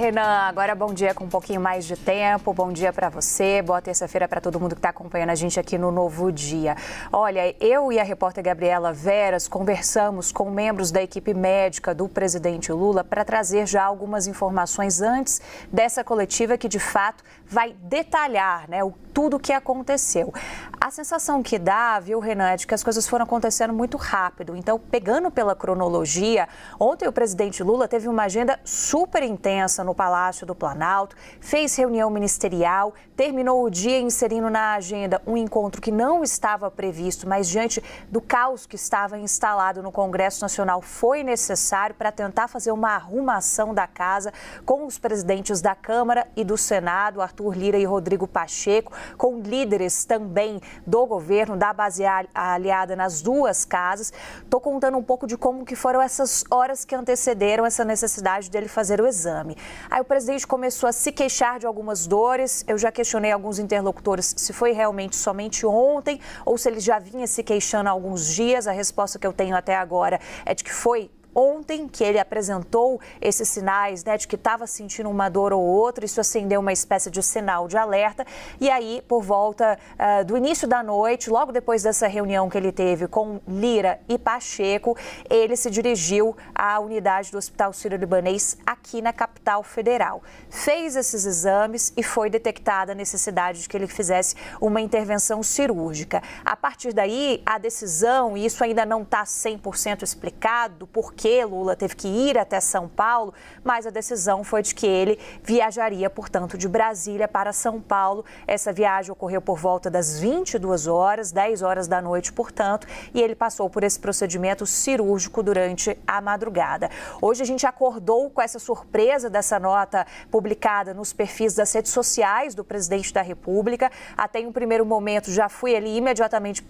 Renan, agora bom dia com um pouquinho mais de tempo, bom dia para você, boa terça-feira para todo mundo que está acompanhando a gente aqui no Novo Dia. Olha, eu e a repórter Gabriela Veras conversamos com membros da equipe médica do presidente Lula para trazer já algumas informações antes dessa coletiva que de fato vai detalhar, tudo o que aconteceu. A sensação que dá, viu, Renan, é de que as coisas foram acontecendo muito rápido. Então, pegando pela cronologia, ontem o presidente Lula teve uma agenda super intensa no Palácio do Planalto, fez reunião ministerial, terminou o dia inserindo na agenda um encontro que não estava previsto, mas diante do caos que estava instalado no Congresso Nacional, foi necessário para tentar fazer uma arrumação da casa com os presidentes da Câmara e do Senado, Arthur Lira e Rodrigo Pacheco, com líderes também do governo, da base aliada nas duas casas. Estou contando um pouco de como que foram essas horas que antecederam essa necessidade dele fazer o exame. Aí o presidente começou a se queixar de algumas dores. Eu já questionei alguns interlocutores se foi realmente somente ontem ou se ele já vinha se queixando há alguns dias. A resposta que eu tenho até agora é de que foi ontem que ele apresentou esses sinais, de que estava sentindo uma dor ou outra. Isso acendeu uma espécie de sinal de alerta. E aí, por volta do início da noite, logo depois dessa reunião que ele teve com Lira e Pacheco, ele se dirigiu à unidade do Hospital Sírio-Libanês aqui na capital federal. Fez esses exames e foi detectada a necessidade de que ele fizesse uma intervenção cirúrgica. A partir daí, a decisão, e isso ainda não está 100% explicado, porque Lula teve que ir até São Paulo, mas a decisão foi de que ele viajaria, portanto, de Brasília para São Paulo. Essa viagem ocorreu por volta das 22 horas, 10 horas da noite, portanto, e ele passou por esse procedimento cirúrgico durante a madrugada. Hoje a gente acordou com essa surpresa dessa nota publicada nos perfis das redes sociais do presidente da República. Até em um primeiro momento já fui ali imediatamente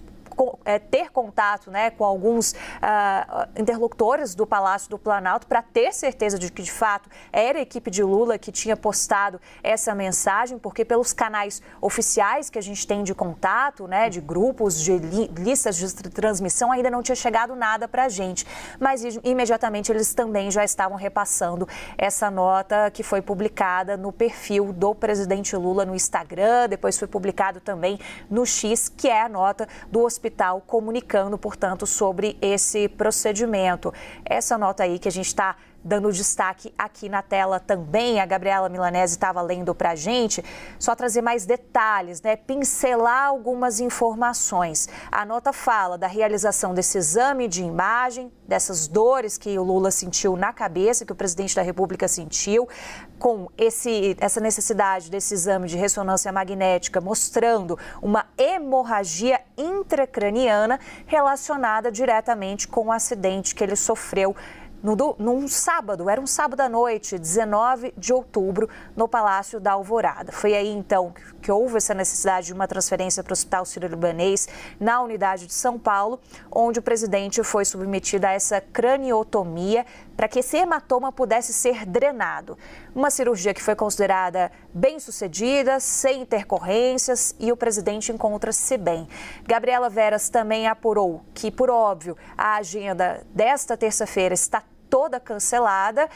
ter contato com alguns interlocutores do Palácio do Planalto para ter certeza de que, de fato, era a equipe de Lula que tinha postado essa mensagem, porque pelos canais oficiais que a gente tem de contato, de grupos, de listas de transmissão, ainda não tinha chegado nada para a gente. Mas imediatamente eles também já estavam repassando essa nota que foi publicada no perfil do presidente Lula no Instagram, depois foi publicado também no X, que é a nota do hospital comunicando, portanto, sobre esse procedimento. Essa nota aí que a gente está dando destaque aqui na tela também, a Gabriela Milanese estava lendo para a gente, só trazer mais detalhes, pincelar algumas informações. A nota fala da realização desse exame de imagem, dessas dores que o Lula sentiu na cabeça, que o presidente da República sentiu, com essa necessidade desse exame de ressonância magnética mostrando uma hemorragia intracraniana relacionada diretamente com o acidente que ele sofreu num sábado, era um sábado à noite, 19 de outubro, no Palácio da Alvorada. Foi aí, então, que houve essa necessidade de uma transferência para o Hospital Sírio-Libanês, na unidade de São Paulo, onde o presidente foi submetido a essa craniotomia para que esse hematoma pudesse ser drenado. Uma cirurgia que foi considerada bem-sucedida, sem intercorrências, e o presidente encontra-se bem. Gabriela Veras também apurou que, por óbvio, a agenda desta terça-feira está toda cancelada.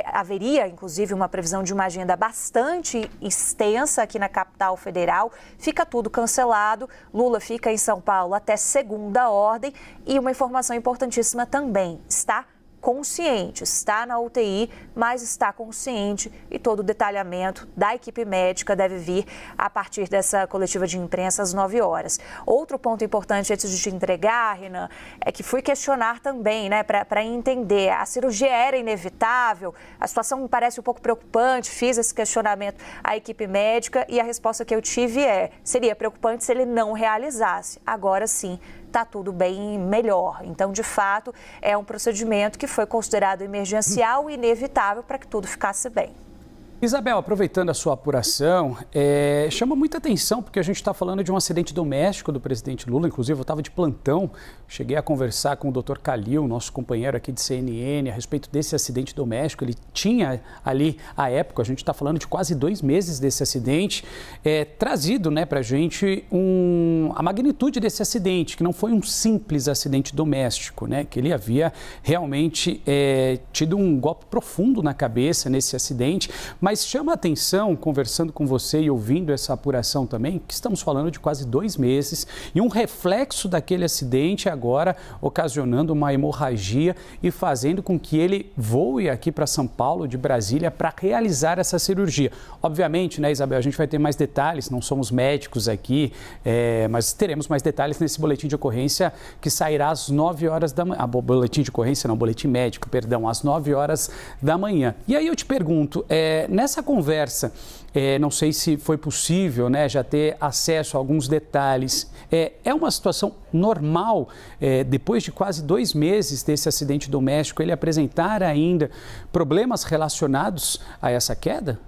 Haveria, inclusive, uma previsão de uma agenda bastante extensa aqui na capital federal. Fica tudo cancelado. Lula fica em São Paulo até segunda ordem. E uma informação importantíssima também, está consciente, está na UTI, mas está consciente, e todo o detalhamento da equipe médica deve vir a partir dessa coletiva de imprensa às 9 horas. Outro ponto importante antes de te entregar, Renan, é que fui questionar também, para entender, a cirurgia era inevitável, a situação me parece um pouco preocupante, fiz esse questionamento à equipe médica e a resposta que eu tive seria preocupante se ele não realizasse. Agora sim, está tudo bem melhor. Então, de fato, é um procedimento que foi considerado emergencial e inevitável para que tudo ficasse bem. Isabel, aproveitando a sua apuração, chama muita atenção porque a gente está falando de um acidente doméstico do presidente Lula. Inclusive, eu estava de plantão, cheguei a conversar com o Dr. Calil, nosso companheiro aqui de CNN, a respeito desse acidente doméstico. Ele tinha ali, à época, a gente está falando de quase 2 meses desse acidente, trazido, né, para a gente a magnitude desse acidente, que não foi um simples acidente doméstico, né, que ele havia realmente tido um golpe profundo na cabeça nesse acidente. Mas chama a atenção, conversando com você e ouvindo essa apuração também, que estamos falando de quase 2 meses e um reflexo daquele acidente agora ocasionando uma hemorragia e fazendo com que ele voe aqui para São Paulo, de Brasília, para realizar essa cirurgia. Obviamente, né, Isabel, a gente vai ter mais detalhes, não somos médicos aqui, mas teremos mais detalhes nesse boletim de ocorrência que sairá às 9 horas da manhã. Boletim de ocorrência, não, boletim médico, perdão, às 9 horas da manhã. E aí eu te pergunto, nessa conversa, não sei se foi possível, né, já ter acesso a alguns detalhes. É uma situação normal, depois de quase 2 meses desse acidente doméstico, ele apresentar ainda problemas relacionados a essa queda?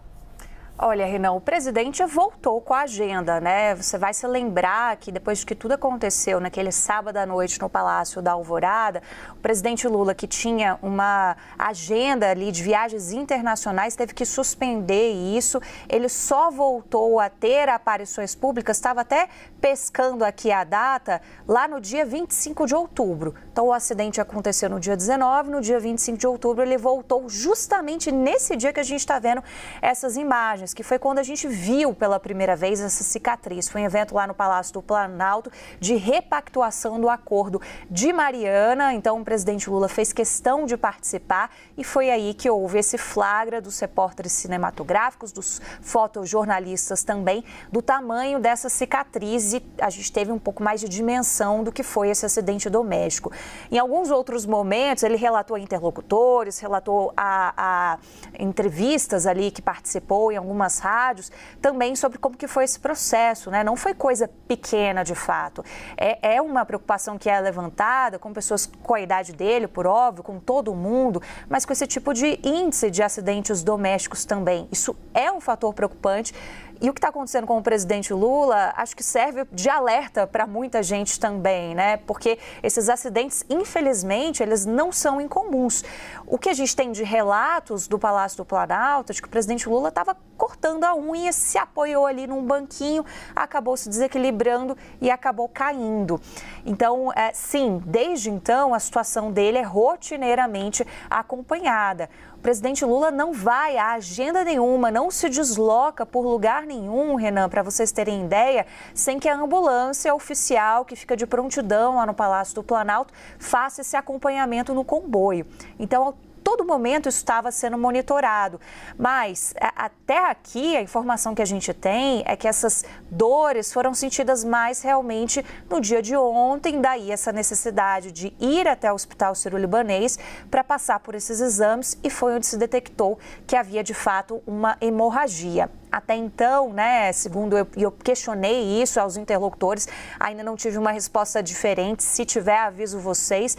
Olha, Renan, o presidente voltou com a agenda, né? Você vai se lembrar que depois de que tudo aconteceu naquele sábado à noite no Palácio da Alvorada, o presidente Lula, que tinha uma agenda ali de viagens internacionais, teve que suspender isso. Ele só voltou a ter aparições públicas, estava até pescando aqui a data, lá no dia 25 de outubro. Então, o acidente aconteceu no dia 19, no dia 25 de outubro ele voltou justamente nesse dia que a gente está vendo essas imagens, que foi quando a gente viu pela primeira vez essa cicatriz. Foi um evento lá no Palácio do Planalto de repactuação do acordo de Mariana. Então, o presidente Lula fez questão de participar e foi aí que houve esse flagra dos repórteres cinematográficos, dos fotojornalistas também, do tamanho dessa cicatriz, e a gente teve um pouco mais de dimensão do que foi esse acidente doméstico. Em alguns outros momentos, ele relatou a interlocutores, relatou a entrevistas ali que participou em algumas rádios, também sobre como que foi esse processo, né? Não foi coisa pequena, de fato. É uma preocupação que é levantada com pessoas com a idade dele, por óbvio, com todo mundo, mas com esse tipo de índice de acidentes domésticos também. Isso é um fator preocupante. E o que está acontecendo com o presidente Lula, acho que serve de alerta para muita gente também, né? Porque esses acidentes, infelizmente, eles não são incomuns. O que a gente tem de relatos do Palácio do Planalto, de que o presidente Lula estava cortando a unha, se apoiou ali num banquinho, acabou se desequilibrando e acabou caindo. Então, sim, desde então, a situação dele é rotineiramente acompanhada. O presidente Lula não vai a agenda nenhuma, não se desloca por lugar nenhum, Renan, para vocês terem ideia, sem que a ambulância oficial que fica de prontidão lá no Palácio do Planalto faça esse acompanhamento no comboio. Então, todo momento isso estava sendo monitorado, mas até aqui a informação que a gente tem é que essas dores foram sentidas mais realmente no dia de ontem, daí essa necessidade de ir até o Hospital Sírio-Libanês para passar por esses exames, e foi onde se detectou que havia de fato uma hemorragia. Até então, né, segundo eu questionei isso aos interlocutores, ainda não tive uma resposta diferente. Se tiver, aviso vocês.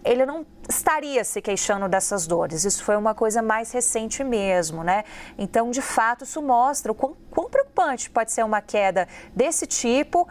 Ele não estaria se queixando dessas dores. Isso foi uma coisa mais recente mesmo, né? Então, de fato, isso mostra o quão preocupante pode ser uma queda desse tipo,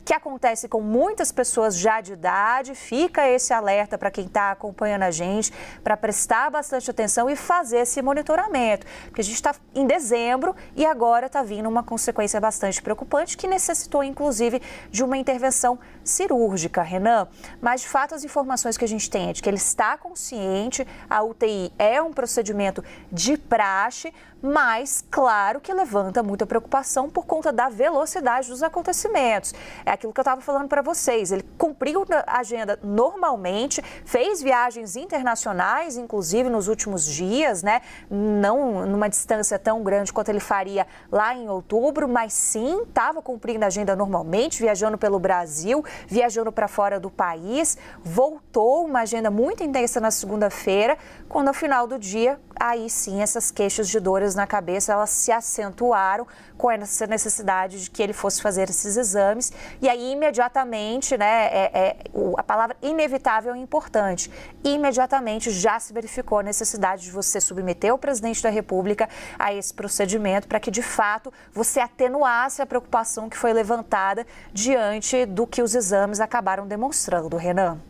que acontece com muitas pessoas já de idade. Fica esse alerta para quem está acompanhando a gente, para prestar bastante atenção e fazer esse monitoramento. Porque a gente está em dezembro e agora está vindo uma consequência bastante preocupante que necessitou, inclusive, de uma intervenção cirúrgica, Renan. Mas, de fato, as informações que a gente tem é de que ele está consciente, a UTI é um procedimento de praxe, mas, claro, que levanta muita preocupação por conta da velocidade dos acontecimentos. É aquilo que eu estava falando para vocês. Ele cumpriu a agenda normalmente, fez viagens internacionais, inclusive nos últimos dias, né? Não numa distância tão grande quanto ele faria lá em outubro, mas sim, estava cumprindo a agenda normalmente, viajando pelo Brasil, viajando para fora do país, voltou uma agenda muito muito intensa na segunda-feira, quando ao final do dia, aí sim, essas queixas de dores na cabeça, elas se acentuaram com essa necessidade de que ele fosse fazer esses exames. E aí, imediatamente, né, a palavra inevitável é importante. Imediatamente já se verificou a necessidade de você submeter o presidente da República a esse procedimento para que, de fato, você atenuasse a preocupação que foi levantada diante do que os exames acabaram demonstrando, Renan.